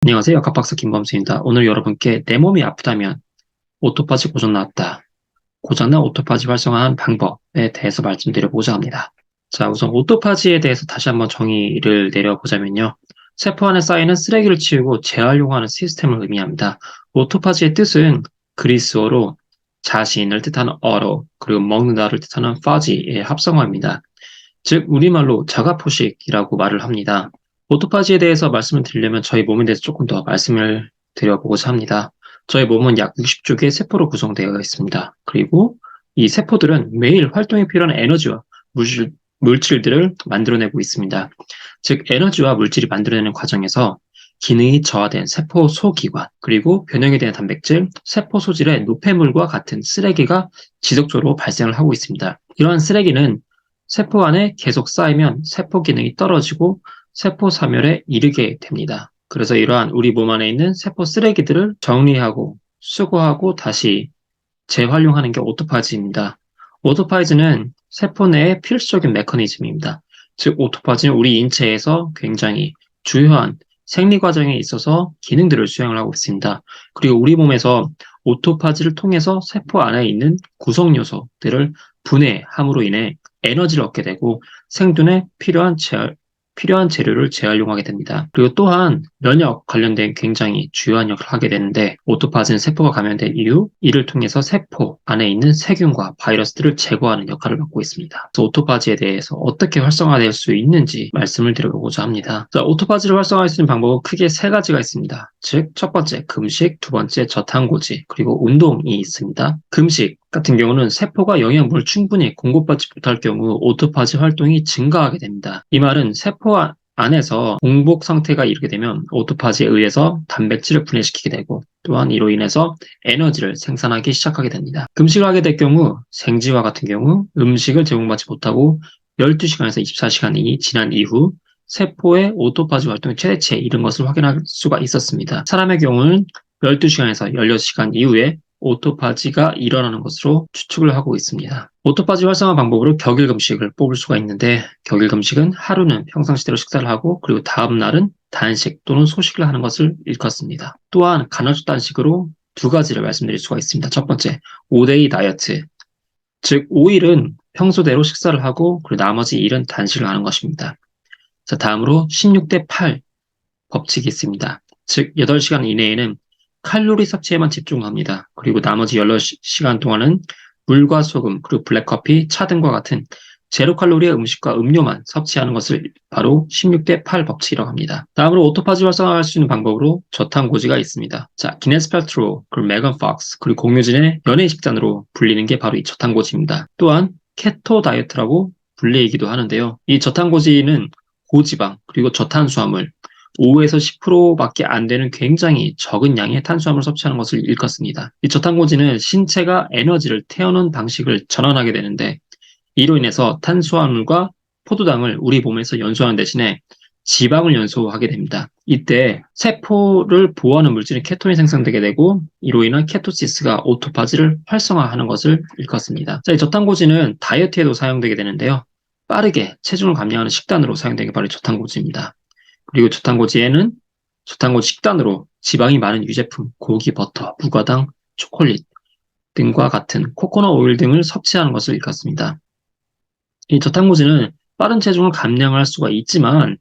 안녕하세요. 역학박사 김범수입니다. 오늘 여러분께 내 몸이 아프다면 오토파지 고장 났다. 고장난 오토파지 활성화한 방법에 대해서 말씀드려보자 합니다. 자, 우선 오토파지에 대해서 다시 한번 정의를 내려보자면요. 세포 안에 쌓이는 쓰레기를 치우고 재활용하는 시스템을 의미합니다. 오토파지의 뜻은 그리스어로 자신을 뜻하는 어로, 그리고 먹는다를 뜻하는 파지의 합성어입니다. 즉, 우리말로 자가포식이라고 말을 합니다. 오토파지에 대해서 말씀을 드리려면 저희 몸에 대해서 조금 더 말씀을 드려보고자 합니다. 저희 몸은 약 60조 개의 세포로 구성되어 있습니다. 그리고 이 세포들은 매일 활동에 필요한 에너지와 물질들을 만들어내고 있습니다. 즉, 에너지와 물질이 만들어내는 과정에서 기능이 저하된 세포 소기관, 그리고 변형이 된 단백질, 세포 소질의 노폐물과 같은 쓰레기가 지속적으로 발생을 하고 있습니다. 이러한 쓰레기는 세포 안에 계속 쌓이면 세포 기능이 떨어지고 세포 사멸에 이르게 됩니다. 그래서 이러한 우리 몸 안에 있는 세포 쓰레기들을 정리하고 수거하고 다시 재활용하는 게 오토파지입니다. 오토파지는 세포 내의 필수적인 메커니즘입니다. 즉, 오토파지는 우리 인체에서 굉장히 주요한 생리 과정에 있어서 기능들을 수행을 하고 있습니다. 그리고 우리 몸에서 오토파지를 통해서 세포 안에 있는 구성 요소들을 분해함으로 인해 에너지를 얻게 되고 생존에 필요한 재료를 재활용하게 됩니다. 그리고 또한 면역 관련된 굉장히 주요한 역할을 하게 되는데, 오토파지는 세포가 감염된 이후 이를 통해서 세포 안에 있는 세균과 바이러스들을 제거하는 역할을 맡고 있습니다. 그래서 오토파지에 대해서 어떻게 활성화될 수 있는지 말씀을 드려보고자 합니다. 자, 오토파지를 활성화할 수 있는 방법은 크게 세 가지가 있습니다. 즉, 첫 번째 금식, 두 번째 저탄고지, 그리고 운동이 있습니다. 금식 같은 경우는 세포가 영양분을 충분히 공급받지 못할 경우 오토파지 활동이 증가하게 됩니다. 이 말은 세포 안에서 공복 상태가 이르게 되면 오토파지에 의해서 단백질을 분해시키게 되고, 또한 이로 인해서 에너지를 생산하기 시작하게 됩니다. 금식을 하게 될 경우 생쥐와 같은 경우 음식을 제공받지 못하고 12시간에서 24시간이 지난 이후 세포의 오토파지 활동이 최대치에 이른 것을 확인할 수가 있었습니다. 사람의 경우는 12시간에서 16시간 이후에 오토파지가 일어나는 것으로 추측을 하고 있습니다. 오토파지 활성화 방법으로 격일 금식을 뽑을 수가 있는데, 격일 금식은 하루는 평상시대로 식사를 하고 그리고 다음 날은 단식 또는 소식을 하는 것을 일컫습니다. 또한 간헐적 단식으로 두 가지를 말씀드릴 수가 있습니다. 첫 번째, 5데이 다이어트. 즉, 5일은 평소대로 식사를 하고 그리고 나머지 일은 단식을 하는 것입니다. 자, 다음으로 16대 8 법칙이 있습니다. 즉, 8시간 이내에는 칼로리 섭취에만 집중합니다. 그리고 나머지 16시간 동안은 물과 소금, 그리고 블랙커피, 차 등과 같은 제로 칼로리의 음식과 음료만 섭취하는 것을 바로 16대 8 법칙이라고 합니다. 다음으로 오토파지 활성화할 수 있는 방법으로 저탄고지가 있습니다. 자, 기네스 팔트로우, 그리고 메건 폭스, 그리고 공유진의 연예인 식단으로 불리는 게 바로 이 저탄고지입니다. 또한 케토 다이어트라고 불리기도 하는데요. 이 저탄고지는 고지방, 그리고 저탄수화물, 5에서 10%밖에 안 되는 굉장히 적은 양의 탄수화물을 섭취하는 것을 일컫습니다. 이 저탄고지는 신체가 에너지를 태우는 방식을 전환하게 되는데, 이로 인해서 탄수화물과 포도당을 우리 몸에서 연소하는 대신에 지방을 연소하게 됩니다. 이때 세포를 보호하는 물질인 케톤이 생성되게 되고, 이로 인한 케토시스가 오토파지를 활성화하는 것을 일컫습니다. 자, 이 저탄고지는 다이어트에도 사용되게 되는데요. 빠르게 체중을 감량하는 식단으로 사용되는 게 바로 저탄고지입니다. 그리고 저탄고지에는 저탄고지 식단으로 지방이 많은 유제품, 고기, 버터, 무가당, 초콜릿 등과 같은 코코넛 오일 등을 섭취하는 것을 일컫습니다. 이 저탄고지는 빠른 체중을 감량할 수가 있지만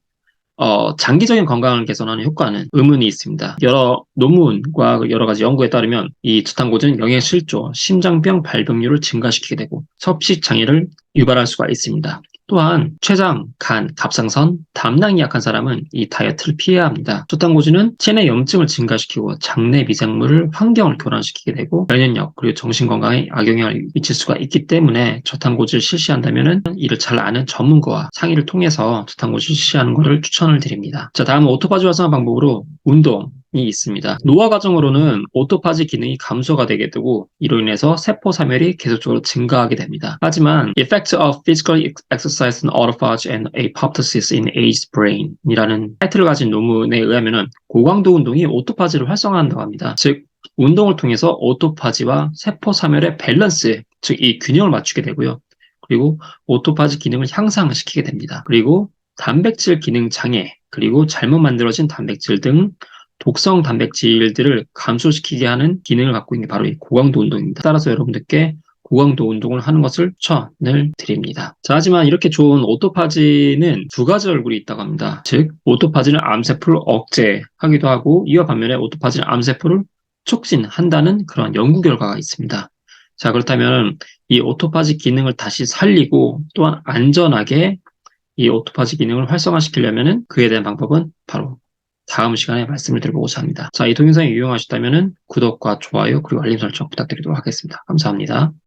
장기적인 건강을 개선하는 효과는 의문이 있습니다. 여러 논문과 여러 가지 연구에 따르면 이 저탄고지는 영양실조, 심장병 발병률을 증가시키게 되고 섭식 장애를 유발할 수가 있습니다. 또한 췌장, 간, 갑상선, 담낭이 약한 사람은 이 다이어트를 피해야 합니다. 저탄고지는 체내 염증을 증가시키고 장내 미생물을 환경을 교란시키게 되고 면역력 그리고 정신건강에 악영향을 미칠 수가 있기 때문에 저탄고지를 실시한다면 이를 잘 아는 전문가와 상의를 통해서 저탄고지를 실시하는 것을 추천을 드립니다. 자, 다음은 오토파지 활성화 방법으로 운동이 있습니다. 노화 과정으로는 오토파지 기능이 감소가 되게 되고 이로 인해서 세포 사멸이 계속적으로 증가하게 됩니다. 하지만 Effect of Physical Exercise on Autophagy and Apoptosis in Aged Brain 이라는 타이틀을 가진 논문에 의하면 고강도 운동이 오토파지를 활성화한다고 합니다. 즉, 운동을 통해서 오토파지와 세포 사멸의 밸런스, 즉 이 균형을 맞추게 되고요. 그리고 오토파지 기능을 향상시키게 됩니다. 그리고 단백질 기능 장애, 그리고 잘못 만들어진 단백질 등 독성 단백질들을 감소시키게 하는 기능을 갖고 있는 게 바로 이 고강도 운동입니다. 따라서 여러분들께 고강도 운동을 하는 것을 추천을 드립니다. 자, 하지만 이렇게 좋은 오토파지는 두 가지 얼굴이 있다고 합니다. 즉, 오토파지는 암세포를 억제하기도 하고, 이와 반면에 오토파지는 암세포를 촉진한다는 그런 연구 결과가 있습니다. 자, 그렇다면 이 오토파지 기능을 다시 살리고 또한 안전하게 이 오토파지 기능을 활성화시키려면 그에 대한 방법은 바로 다음 시간에 말씀을 드려보고자 합니다. 자, 이 동영상이 유용하셨다면 구독과 좋아요 그리고 알림 설정 부탁드리도록 하겠습니다. 감사합니다.